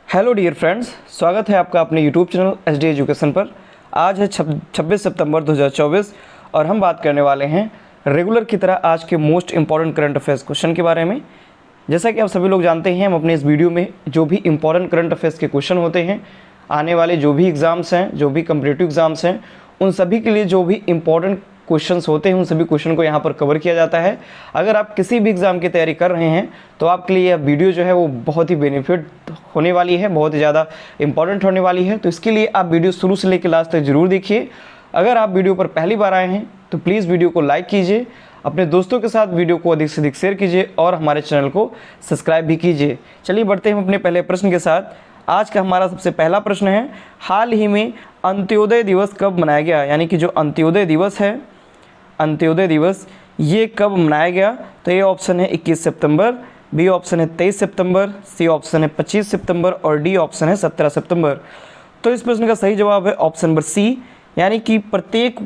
Hello dear friends, स्वागत है आपका अपने YouTube channel H D education पर। आज है 26 सितंबर 2024 और हम बात करने वाले हैं रेगुलर की तरह आज के most important current affairs question के बारे में। जैसा कि आप सभी लोग जानते हैं, हम अपने इस वीडियो में जो भी इंपॉर्टेंट करंट अफेयर्स के क्वेश्चन होते हैं, आने वाले जो भी एग्ज़ाम्स हैं, जो भी कम्पिटिटिव एग्ज़ाम्स हैं, उन सभी के लिए जो भी इंपॉर्टेंट क्वेश्चंस होते हैं उन सभी क्वेश्चन को यहाँ पर कवर किया जाता है। अगर आप किसी भी एग्ज़ाम की तैयारी कर रहे हैं तो आपके लिए यह वीडियो जो है वो बहुत ही बेनिफिट होने वाली है, बहुत ही ज़्यादा इंपॉर्टेंट होने वाली है। तो इसके लिए आप वीडियो शुरू से लेकर लास्ट तक ज़रूर देखिए। अगर आप वीडियो पर पहली बार आए हैं तो प्लीज़ वीडियो को लाइक कीजिए, अपने दोस्तों के साथ वीडियो को अधिक से अधिक शेयर कीजिए और हमारे चैनल को सब्सक्राइब भी कीजिए। चलिए बढ़ते हैं अपने पहले प्रश्न के साथ। आज का हमारा सबसे पहला प्रश्न है, हाल ही में अंत्योदय दिवस कब मनाया गया? यानी कि जो अंत्योदय दिवस है, अंत्योदय दिवस ये कब मनाया गया? तो ये ऑप्शन है 21 सितंबर, बी ऑप्शन है 23 सितंबर, सी ऑप्शन है 25 सितंबर और डी ऑप्शन है 17 सितंबर। तो इस प्रश्न का सही जवाब है ऑप्शन नंबर सी, यानी कि प्रत्येक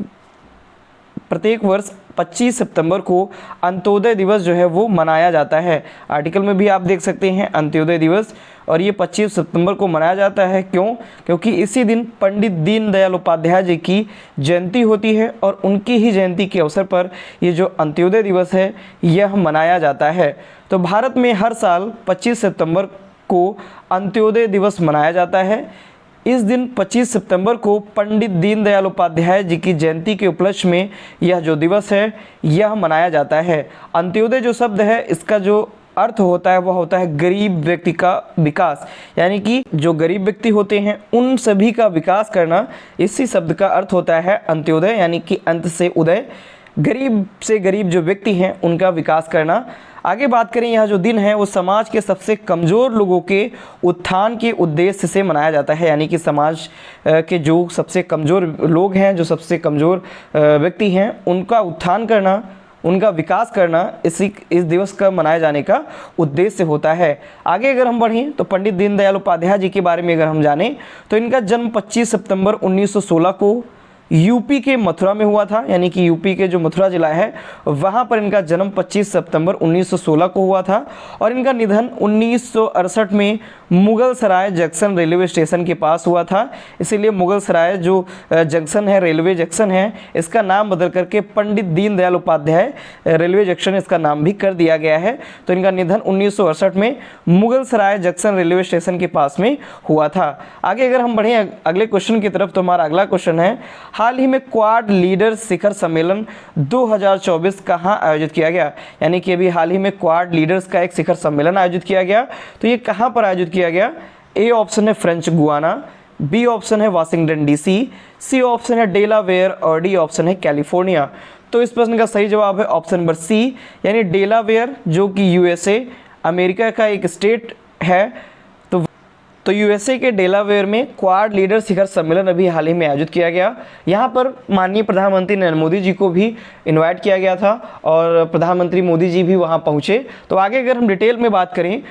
वर्ष 25 सितंबर को अंत्योदय दिवस जो है वो मनाया जाता है। आर्टिकल में भी आप देख सकते हैं अंत्योदय दिवस, और ये 25 सितंबर को मनाया जाता है। क्यों? क्योंकि इसी दिन पंडित दीनदयाल उपाध्याय जी की जयंती होती है और उनकी ही जयंती के अवसर पर ये जो अंत्योदय दिवस है यह मनाया जाता है। तो भारत में हर साल 25 सितंबर को अंत्योदय दिवस मनाया जाता है। इस दिन 25 सितंबर को पंडित दीनदयाल उपाध्याय जी की जयंती के उपलक्ष्य में यह जो दिवस है यह मनाया जाता है। अंत्योदय जो शब्द है इसका जो अर्थ होता है वह होता है गरीब व्यक्ति का विकास, यानी कि जो गरीब व्यक्ति होते हैं उन सभी का विकास करना, इसी शब्द का अर्थ होता है अंत्योदय, यानी कि अंत से उदय, गरीब से गरीब जो व्यक्ति हैं उनका विकास करना। आगे बात करें, यह जो दिन है वो समाज के सबसे कमज़ोर लोगों के उत्थान के उद्देश्य से मनाया जाता है। यानी कि समाज के जो सबसे कमज़ोर लोग हैं, जो सबसे कमज़ोर व्यक्ति हैं, उनका उत्थान करना, उनका विकास करना इस दिवस का मनाए जाने का उद्देश्य होता है। आगे अगर हम बढ़ें तो पंडित दीनदयाल उपाध्याय जी के बारे में अगर हम जानें तो इनका जन्म 25 सितंबर 1916 को यूपी के मथुरा में हुआ था। यानी कि यूपी के जो मथुरा जिला है वहाँ पर इनका जन्म 25 सितंबर 1916 को हुआ था और इनका निधन 1968 में मुगल सराय जंक्शन रेलवे स्टेशन के पास हुआ था। इसीलिए मुगल सराय जो जंक्शन है, रेलवे जंक्शन है, इसका नाम बदल करके पंडित दीनदयाल उपाध्याय रेलवे जंक्शन इसका नाम भी कर दिया गया है। तो इनका निधन 1968 में मुगल सराय जंक्शन रेलवे स्टेशन के पास में हुआ था। आगे अगर हम बढ़ें अगले क्वेश्चन की तरफ तो हमारा अगला क्वेश्चन है, हाल ही में क्वाड लीडर शिखर सम्मेलन 2024 कहाँ आयोजित किया गया? यानी कि अभी हाल ही में क्वाड लीडर्स का एक शिखर सम्मेलन आयोजित किया गया। तो ये कहाँ पर आयोजित किया गया? ए ऑप्शन है फ्रेंच गुआना, बी ऑप्शन है वाशिंगटन डीसी, सी ऑप्शन है डेलावेयर और डी ऑप्शन है कैलिफोर्निया। तो इस प्रश्न का सही जवाब है ऑप्शन नंबर सी, यानी डेलावेयर, जो कि यूएसए अमेरिका का एक स्टेट है। तो यूएसए के डेलावेयर में क्वाड लीडर शिखर सम्मेलन अभी हाल ही में आयोजित किया गया। यहाँ पर माननीय प्रधानमंत्री नरेंद्र मोदी जी को भी इनवाइट किया गया था और प्रधानमंत्री मोदी जी भी वहाँ पहुँचे। तो आगे अगर हम डिटेल में बात करें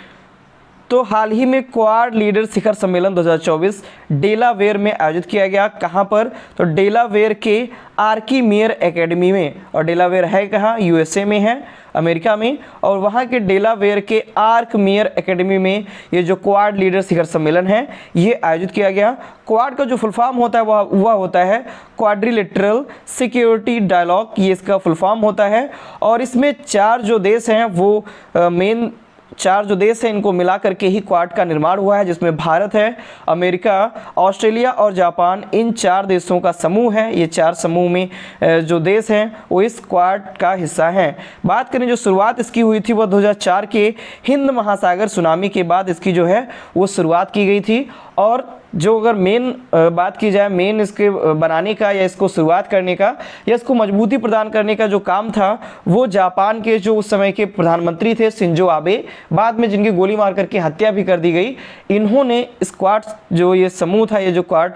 तो हाल ही में क्वाड लीडर शिखर सम्मेलन 2024 डेलावेयर में आयोजित किया गया। कहाँ पर? तो डेलावेयर के आर्कीमेयर एकेडमी में, और डेलावेयर है कहाँ? यूएसए में है, अमेरिका में, और वहाँ के डेलावेयर के आर्कमेयर एकेडमी में ये जो क्वाड लीडर शिखर सम्मेलन है ये आयोजित किया गया। क्वाड का जो फुल फॉर्म होता है वह होता है क्वाड्रिलेटरल सिक्योरिटी डायलॉग, ये इसका फुल फॉर्म होता है। और इसमें चार जो देश हैं वो मेन चार जो देश हैं इनको मिला करके ही क्वाड का निर्माण हुआ है, जिसमें भारत है, अमेरिका, ऑस्ट्रेलिया और जापान, इन चार देशों का समूह है। ये चार समूह में जो देश हैं वो इस क्वाड का हिस्सा हैं। बात करें जो शुरुआत इसकी हुई थी वह 2004 के हिंद महासागर सुनामी के बाद इसकी जो है वो शुरुआत की गई थी। और जो अगर मेन बात की जाए, मेन इसके बनाने का या इसको शुरुआत करने का या इसको मजबूती प्रदान करने का जो काम था वो जापान के जो उस समय के प्रधानमंत्री थे शिंजो आबे, बाद में जिनकी गोली मार करके हत्या भी कर दी गई, इन्होंने इस क्वाड जो ये समूह था, ये जो क्वाड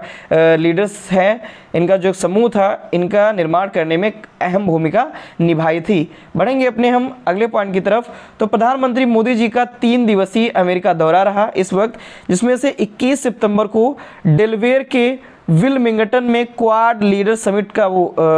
लीडर्स हैं, इनका जो समूह था इनका निर्माण करने में अहम भूमिका निभाई थी। बढ़ेंगे अपने हम अगले पॉइंट की तरफ। तो प्रधानमंत्री मोदी जी का 3 दिवसीय अमेरिका दौरा रहा इस वक्त, जिसमें से 21 सितंबर को डेलावेयर के विल्मिंगटन में क्वाड लीडर समिट का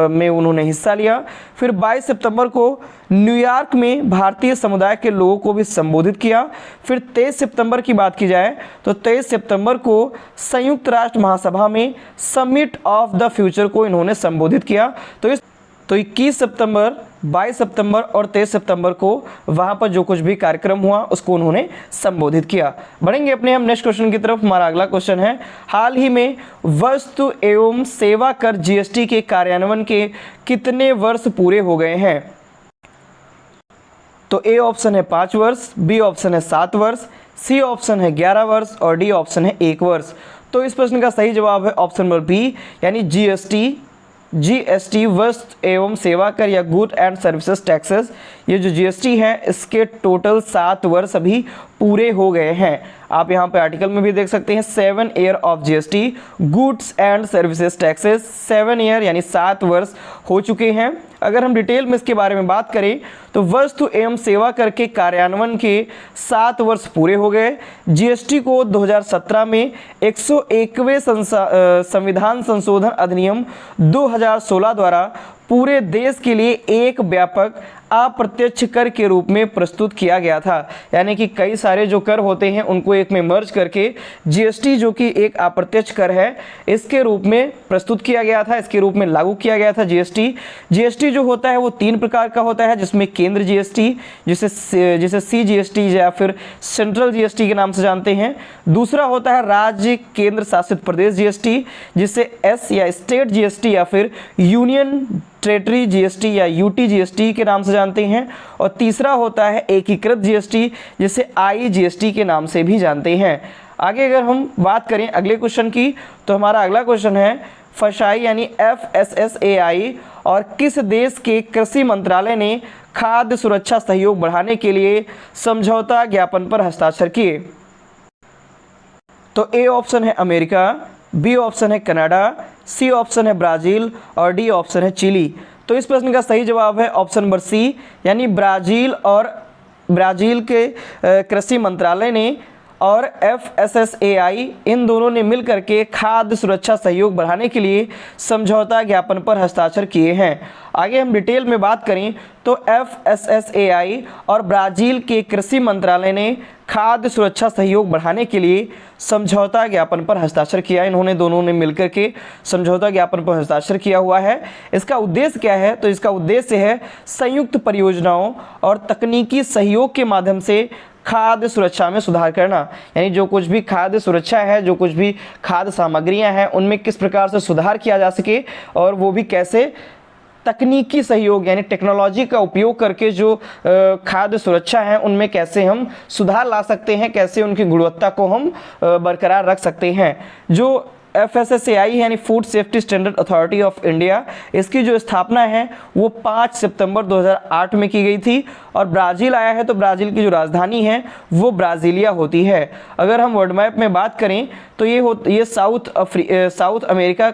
में उन्होंने हिस्सा लिया। फिर 22 सितंबर को न्यूयॉर्क में भारतीय समुदाय के लोगों को भी संबोधित किया। फिर 23 सितंबर की बात की जाए तो 23 सितंबर को संयुक्त राष्ट्र महासभा में समिट ऑफ द फ्यूचर को इन्होंने संबोधित किया। तो 21 सितंबर, 22 सितंबर और 23 सितंबर को वहाँ पर जो कुछ भी कार्यक्रम हुआ उसको उन्होंने संबोधित किया। बढ़ेंगे अपने हम नेक्स्ट क्वेश्चन की तरफ। हमारा अगला क्वेश्चन है, हाल ही में वस्तु एवं सेवा कर जीएसटी के कार्यान्वयन के कितने वर्ष पूरे हो गए हैं? तो ए ऑप्शन है 5 वर्ष, बी ऑप्शन है 7 वर्ष, सी ऑप्शन है 11 वर्ष और डी ऑप्शन है 1 वर्ष। तो इस प्रश्न का सही जवाब है ऑप्शन नंबर बी, यानी जीएसटी वस्तु एवं सेवा कर या गुड एंड सर्विसेज टैक्सेस। ये जो जीएसटी है इसके टोटल 7 वर्ष अभी पूरे हो गए हैं। आप यहाँ पे आर्टिकल में भी देख सकते हैं 7 year of GST goods and services taxes, 7 year यानी 7 वर्ष हो चुके हैं। अगर हम डिटेल में इसके बारे में बात करें तो वस्तु एवं सेवा कर के कार्यान्वयन के 7 वर्ष पूरे हो गए। जीएसटी को 2017 में 101वें संविधान संशोधन अधिनियम 2016 द्वारा पूरे देश के लिए एक व्यापक अप्रत्यक्ष कर के रूप में प्रस्तुत किया गया था। यानी कि कई सारे जो कर होते हैं उनको एक में मर्ज करके जीएसटी जो कि एक अप्रत्यक्ष कर है इसके रूप में प्रस्तुत किया गया था, इसके रूप में लागू किया गया था जीएसटी जो होता है वो 3 प्रकार का होता है, जिसमें केंद्र जीएसटी जिसे सीजीएसटी या फिर सेंट्रल जीएसटी के नाम से जानते हैं। दूसरा होता है राज्य केंद्र शासित प्रदेश जीएसटी, जिसे एस या स्टेट जीएसटी या फिर यूनियन टेरिटरी जीएसटी या यूटी जीएसटी के नाम से जानते हैं। और तीसरा होता है एकीकृत जीएसटी, जिसे आईजीएसटी के नाम से भी जानते हैं। आगे अगर हम बात करें अगले क्वेश्चन की तो हमारा अगला क्वेश्चन है फसाई यानी FSSAI और किस देश के कृषि मंत्रालय ने खाद्य सुरक्षा सहयोग बढ़ाने के लिए समझौता ज्ञापन पर हस्ताक्षर किए? तो ए ऑप्शन है अमेरिका, बी ऑप्शन है कनाडा, सी ऑप्शन है ब्राज़ील और डी ऑप्शन है चिली। तो इस प्रश्न का सही जवाब है ऑप्शन नंबर सी, यानी ब्राज़ील के कृषि मंत्रालय ने और FSSAI इन दोनों ने मिलकर के खाद्य सुरक्षा सहयोग बढ़ाने के लिए समझौता ज्ञापन पर हस्ताक्षर किए हैं। आगे हम डिटेल में बात करें तो FSSAI और ब्राज़ील के कृषि मंत्रालय ने खाद्य सुरक्षा सहयोग बढ़ाने के लिए समझौता ज्ञापन पर हस्ताक्षर किया। इन्होंने दोनों ने मिलकर के समझौता ज्ञापन पर हस्ताक्षर किया हुआ है। इसका उद्देश्य क्या है? तो इसका उद्देश्य है संयुक्त परियोजनाओं और तकनीकी सहयोग के माध्यम से खाद्य सुरक्षा में सुधार करना। यानी जो कुछ भी खाद्य सुरक्षा है, जो कुछ भी खाद्य सामग्रियां हैं, उनमें किस प्रकार से सुधार किया जा सके और वो भी कैसे तकनीकी सहयोग यानी टेक्नोलॉजी का उपयोग करके जो खाद्य सुरक्षा है उनमें कैसे हम सुधार ला सकते हैं, कैसे उनकी गुणवत्ता को हम बरकरार रख सकते हैं। जो FSSAI यानी food safety standard authority of India, इसकी जो स्थापना है वो 5 सितंबर 2008 में की गई थी। और ब्राज़ील आया है तो ब्राज़ील की जो राजधानी है वो ब्राज़ीलिया होती है। अगर हम वर्ल्ड मैप में बात करें तो ये साउथ अमेरिका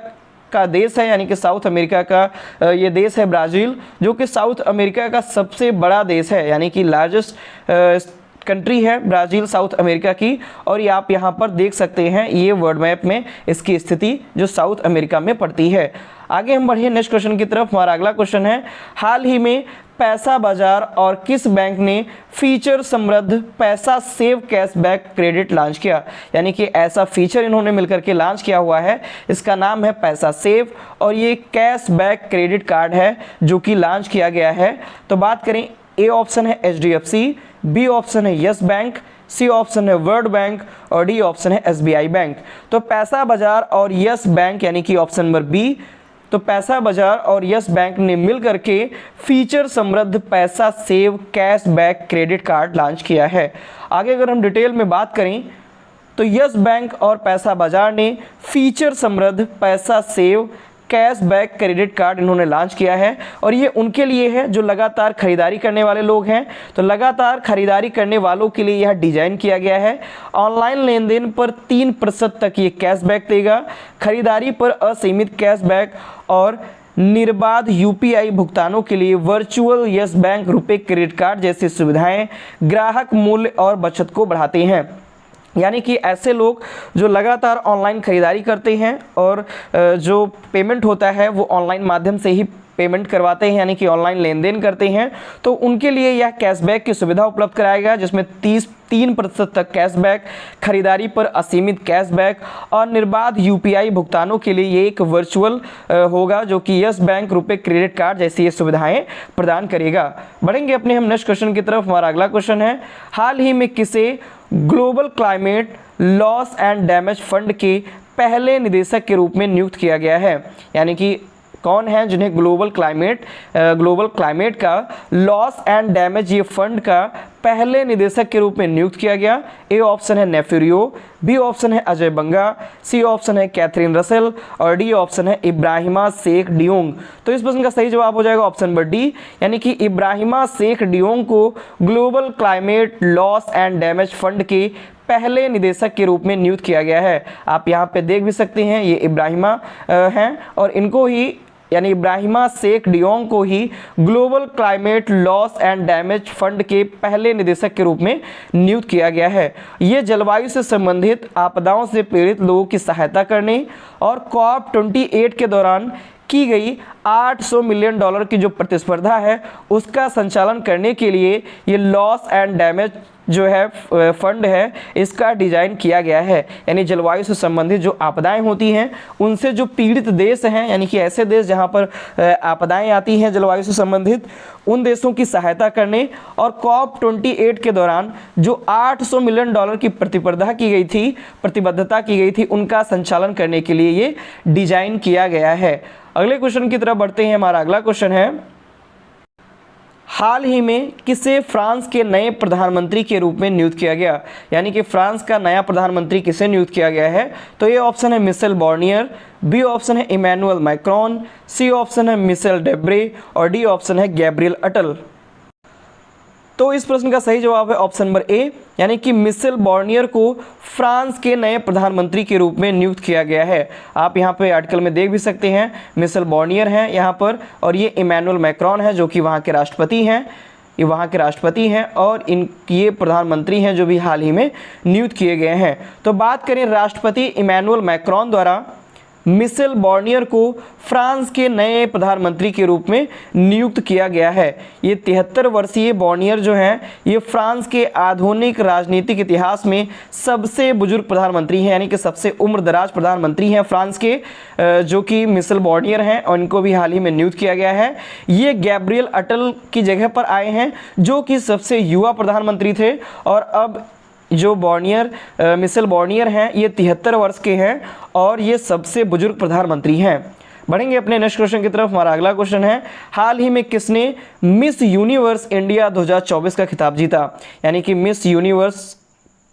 का देश है, यानी कि साउथ अमेरिका का ये देश है ब्राज़ील, जो कि साउथ अमेरिका का सबसे बड़ा देश है, यानी कि लार्जेस्ट कंट्री है ब्राज़ील साउथ अमेरिका की। और ये आप यहाँ पर देख सकते हैं ये वर्ल्ड मैप में इसकी स्थिति जो साउथ अमेरिका में पड़ती है। आगे हम बढ़िए नेक्स्ट क्वेश्चन की तरफ। हमारा अगला क्वेश्चन है, हाल ही में पैसा बाजार और किस बैंक ने फीचर समृद्ध पैसा सेव कैशबैक क्रेडिट लॉन्च किया? यानी कि ऐसा फीचर इन्होंने मिलकर के लॉन्च किया हुआ है, इसका नाम है पैसा सेव और ये कैशबैक क्रेडिट कार्ड है जो कि लॉन्च किया गया है। तो बात करें, ए ऑप्शन है HDFC, बी ऑप्शन है यस बैंक, सी ऑप्शन है वर्ल्ड बैंक और डी ऑप्शन है SBI बैंक। तो पैसा बाजार और यस बैंक यानी कि ऑप्शन नंबर बी, तो पैसा बाजार और यस बैंक ने मिलकर के फीचर समृद्ध पैसा save cashback credit card launch किया है। आगे अगर हम डिटेल में बात करें तो यस बैंक और पैसा बाजार ने फीचर समृद्ध पैसा सेव कैशबैक क्रेडिट कार्ड इन्होंने लॉन्च किया है और ये उनके लिए है जो लगातार खरीदारी करने वाले लोग हैं। तो लगातार खरीदारी करने वालों के लिए यह डिजाइन किया गया है। ऑनलाइन लेन देन पर 3% तक ये कैशबैक देगा, खरीदारी पर असीमित कैशबैक और निर्बाध UPI भुगतानों के लिए वर्चुअल यस बैंक रुपए क्रेडिट कार्ड जैसी सुविधाएं ग्राहक मूल्य और बचत को बढ़ाते हैं। यानी कि ऐसे लोग जो लगातार ऑनलाइन खरीदारी करते हैं और जो पेमेंट होता है वो ऑनलाइन माध्यम से ही पेमेंट करवाते हैं, यानी कि ऑनलाइन लेन देन करते हैं, तो उनके लिए यह कैशबैक की सुविधा उपलब्ध कराएगा, जिसमें 3% तक कैशबैक, खरीदारी पर असीमित कैशबैक और निर्बाध यूपीआई भुगतानों के लिए ये एक वर्चुअल होगा, जो कि यस बैंक, रुपए क्रेडिट कार्ड जैसी ये सुविधाएं प्रदान करेगा। बढ़ेंगे अपने हम नेक्स्ट क्वेश्चन की तरफ। हमारा अगला क्वेश्चन है, हाल ही में किसे global climate loss and damage fund के पहले निदेशक के रूप में नियुक्त किया गया है? यानी कि कौन है जिन्हें ग्लोबल क्लाइमेट का लॉस एंड डैमेज ये फंड का पहले निदेशक के रूप में नियुक्त किया गया? ए ऑप्शन है नेफ्यूरियो, बी ऑप्शन है अजय बंगा, सी ऑप्शन है कैथरीन रसेल और डी ऑप्शन है इब्राहिमा शेख डियोंग। तो इस प्रश्न का सही जवाब हो जाएगा ऑप्शन नंबर डी, यानी कि इब्राहिमा शेख डियोंग को global climate loss and damage fund के पहले निदेशक के रूप में नियुक्त किया गया है। आप यहाँ पे देख भी सकते हैं, ये इब्राहिमा हैं और इनको ही यानी इब्राहिमा शेख डियोंग को ही global climate loss and damage fund के पहले निदेशक के रूप में नियुक्त किया गया है। ये जलवायु से संबंधित आपदाओं से पीड़ित लोगों की सहायता करने और COP28 के दौरान की गई $800 मिलियन की जो प्रतिस्पर्धा है उसका संचालन करने के लिए ये लॉस एंड डैमेज जो है फंड है इसका डिजाइन किया गया है। यानी जलवायु से संबंधित जो आपदाएं होती हैं उनसे जो पीड़ित देश हैं, यानी कि ऐसे देश जहां पर आपदाएं आती हैं जलवायु से संबंधित, उन देशों की सहायता करने और COP28 के दौरान जो $800 मिलियन की प्रतिस्पर्धा की गई थी, प्रतिबद्धता की गई थी, उनका संचालन करने के लिए ये डिजाइन किया गया है। अगले क्वेश्चन की तरफ बढ़ते हैं। हमारा अगला क्वेश्चन है, हाल ही में किसे फ्रांस के नए प्रधानमंत्री के रूप में नियुक्त किया गया? यानी कि फ्रांस का नया प्रधानमंत्री किसे नियुक्त किया गया है? तो ये ऑप्शन है मिशेल बॉर्नियर, बी ऑप्शन है इमैनुअल मैक्रोन, सी ऑप्शन है मिशेल डेब्रे और डी ऑप्शन है गैब्रियल अटल। तो इस प्रश्न का सही जवाब है ऑप्शन नंबर ए, यानी कि मिशेल बॉर्नियर को फ्रांस के नए प्रधानमंत्री के रूप में नियुक्त किया गया है। आप यहाँ पे आर्टिकल में देख भी सकते हैं, मिशेल बॉर्नियर हैं यहाँ पर और ये इमैनुअल मैक्रोन है जो कि वहाँ के राष्ट्रपति हैं, ये वहाँ के राष्ट्रपति हैं और ये प्रधानमंत्री हैं जो भी हाल ही में नियुक्त किए गए हैं। तो बात करें राष्ट्रपति इमैनुअल मैक्रोन द्वारा मिशेल बॉर्नियर को फ्रांस के नए प्रधानमंत्री के रूप में नियुक्त किया गया है। ये 73 वर्षीय बॉर्नियर जो हैं ये फ्रांस के आधुनिक राजनीतिक इतिहास में सबसे बुजुर्ग प्रधानमंत्री हैं, यानी कि सबसे उम्रदराज प्रधानमंत्री हैं फ्रांस के, जो कि मिशेल बॉर्नियर हैं और इनको भी हाल ही में नियुक्त किया गया है। ये गैब्रियल अटल की जगह पर आए हैं जो कि सबसे युवा प्रधानमंत्री थे और अब जो मिशेल बॉर्नियर हैं ये 73 वर्ष के हैं और ये सबसे बुजुर्ग प्रधानमंत्री हैं। बढ़ेंगे अपने नेक्स्ट क्वेश्चन की तरफ। हमारा अगला क्वेश्चन है, हाल ही में किसने मिस यूनिवर्स इंडिया 2024 का खिताब जीता? यानी कि मिस यूनिवर्स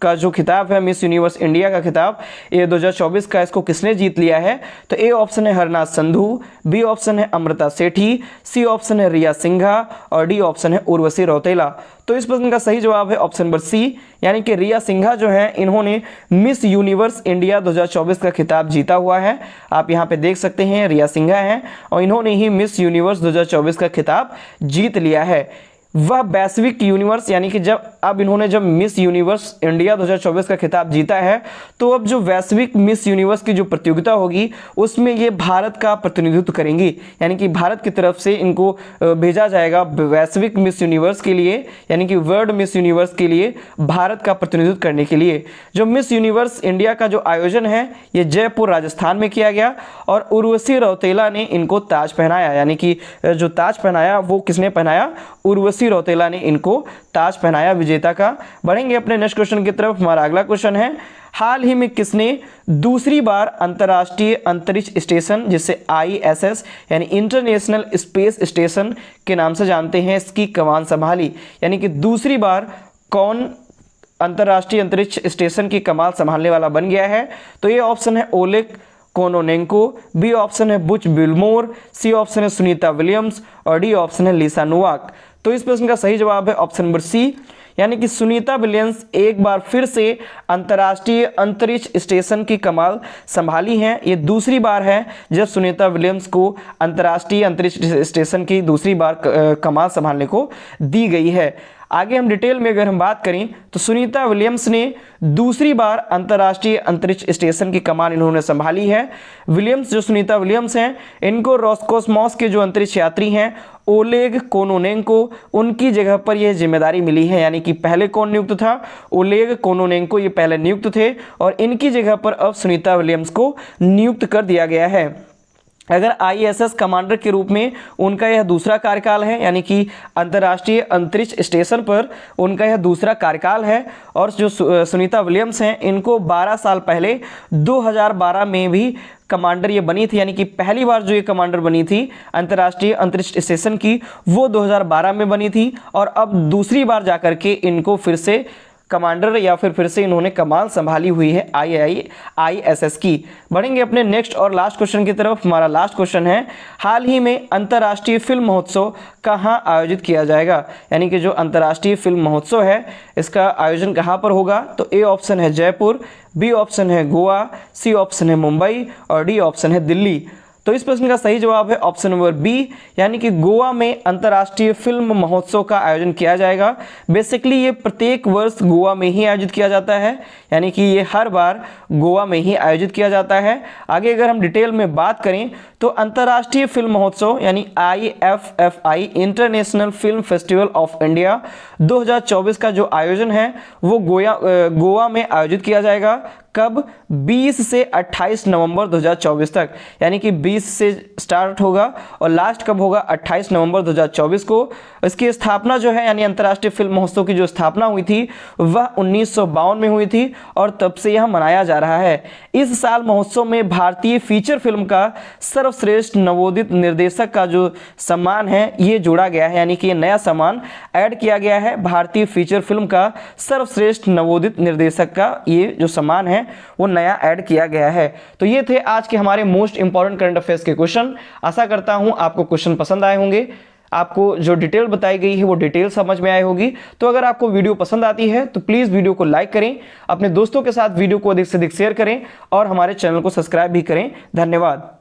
का जो खिताब है, मिस यूनिवर्स इंडिया का खिताब, ये 2024 का इसको किसने जीत लिया है? तो ए ऑप्शन है हरनाथ संधू, बी ऑप्शन है अमृता सेठी, सी ऑप्शन है रिया सिंघा और डी ऑप्शन है उर्वशी रौतेला। तो इस प्रश्न का सही जवाब है ऑप्शन नंबर सी, यानी कि रिया सिंघा जो है इन्होंने मिस यूनिवर्स इंडिया 2024 का खिताब जीता हुआ है। आप यहाँ पे देख सकते हैं रिया सिंघा हैं और इन्होंने ही मिस यूनिवर्स 2024 का खिताब जीत लिया है। वह वैश्विक यूनिवर्स, यानी कि जब इन्होंने मिस यूनिवर्स इंडिया 2024 का खिताब जीता है तो अब जो वैश्विक मिस यूनिवर्स की जो प्रतियोगिता होगी उसमें ये भारत का प्रतिनिधित्व करेंगी, यानी कि भारत की तरफ से इनको भेजा जाएगा वैश्विक मिस यूनिवर्स के लिए, यानी कि वर्ल्ड मिस यूनिवर्स के लिए भारत का प्रतिनिधित्व करने के लिए। जो मिस यूनिवर्स इंडिया का जो आयोजन है ये जयपुर राजस्थान में किया गया और उर्वशी रौतेला ने इनको ताज पहनाया, यानी कि जो ताज पहनाया वो किसने पहनाया? उर्वशी रौतेला ने इनको ताज पहनाया विजेता का। बढ़ेंगे अपने नेक्स्ट क्वेश्चन की तरफ। हमारा अगला क्वेश्चन है, हाल ही में किसने दूसरी बार अंतर्राष्ट्रीय अंतरिक्ष स्टेशन, जिसे ISS यानी इंटरनेशनल स्पेस स्टेशन के नाम से जानते हैं, इसकी कमान संभाली? यानी कि दूसरी बार कौन अंतर्राष्ट्रीय अंतरिक्ष स्टेशन की कमान संभालने वाला बन गया है? तो ये ऑप्शन है ओलेग कोनोनेंको, बी ऑप्शन है बुच बिलमोर, सी ऑप्शन है सुनीता विलियम्स और डी ऑप्शन है लिसा नोवाक। तो इस प्रश्न का सही जवाब है ऑप्शन नंबर सी, यानी कि सुनीता विलियम्स एक बार फिर से अंतर्राष्ट्रीय अंतरिक्ष स्टेशन की कमान संभाली हैं। ये दूसरी बार है जब सुनीता विलियम्स को अंतर्राष्ट्रीय अंतरिक्ष स्टेशन की दूसरी बार कमान संभालने को दी गई है। आगे हम डिटेल में अगर हम बात करें तो सुनीता विलियम्स ने दूसरी बार अंतर्राष्ट्रीय अंतरिक्ष स्टेशन की कमान इन्होंने संभाली है। विलियम्स, जो सुनीता विलियम्स हैं, इनको रोस्कोसमॉस के जो अंतरिक्ष यात्री हैं ओलेग कोनोनेंको, उनकी जगह पर यह जिम्मेदारी मिली है। यानी कि पहले कौन नियुक्त था? ओलेग कोनोनेंको, ये पहले नियुक्त थे और इनकी जगह पर अब सुनीता विलियम्स को नियुक्त कर दिया गया है। अगर ISS कमांडर के रूप में उनका यह दूसरा कार्यकाल है, यानी कि अंतर्राष्ट्रीय अंतरिक्ष स्टेशन पर उनका यह दूसरा कार्यकाल है। और जो सुनीता विलियम्स हैं, इनको 12 साल पहले 2012 में भी कमांडर ये बनी थी। यानी कि पहली बार जो ये कमांडर बनी थी अंतर्राष्ट्रीय अंतरिक्ष स्टेशन की, वो 2012 में बनी थी और अब दूसरी बार जाकर के इनको फिर से कमांडर या फिर से इन्होंने कमान संभाली हुई है ISS की। बढ़ेंगे अपने नेक्स्ट और लास्ट क्वेश्चन की तरफ। हमारा लास्ट क्वेश्चन है, हाल ही में अंतर्राष्ट्रीय फिल्म महोत्सव कहाँ आयोजित किया जाएगा? यानी कि जो अंतर्राष्ट्रीय फिल्म महोत्सव है, इसका आयोजन कहाँ पर होगा? तो A ऑप्शन है जयपुर, B ऑप्शन है गोवा, C ऑप्शन है मुंबई और D ऑप्शन है दिल्ली। तो इस प्रश्न का सही जवाब है ऑप्शन नंबर बी, यानी कि गोवा में अंतर्राष्ट्रीय फिल्म महोत्सव का आयोजन किया जाएगा। बेसिकली ये प्रत्येक वर्ष गोवा में ही आयोजित किया जाता है, यानी कि ये हर बार गोवा में ही आयोजित किया जाता है। आगे अगर हम डिटेल में बात करें तो अंतर्राष्ट्रीय फिल्म महोत्सव यानी IFFI international film festival of India 2024 का जो आयोजन है वो गोवा में आयोजित किया जाएगा। कब? 20 से 28 नवंबर 2024 तक, यानी कि 20 से स्टार्ट होगा और लास्ट कब होगा? 28 नवंबर 2024 को। इसकी स्थापना जो है, यानी अंतर्राष्ट्रीय फिल्म महोत्सव की जो स्थापना हुई थी वह 1952 में हुई थी और तब से यह मनाया जा रहा है। इस साल महोत्सव में भारतीय फीचर फिल्म का सर्वश्रेष्ठ नवोदित निर्देशक का जो सम्मान है ये जोड़ा गया है, यानी कि ये नया सम्मान ऐड किया गया है। भारतीय फीचर फिल्म का सर्वश्रेष्ठ नवोदित निर्देशक का ये जो सम्मान है वो नया ऐड किया गया है। तो ये थे आज के हमारे मोस्ट इंपॉर्टेंट करंट अफेयर्स के क्वेश्चन। आशा करता हूं आपको क्वेश्चन पसंद आए होंगे, आपको जो डिटेल बताई गई है वो डिटेल समझ में आई होगी। तो अगर आपको वीडियो पसंद आती है तो प्लीज़ वीडियो को लाइक करें, अपने दोस्तों के साथ वीडियो को अधिक से अधिक शेयर करें और हमारे चैनल को सब्सक्राइब भी करें। धन्यवाद।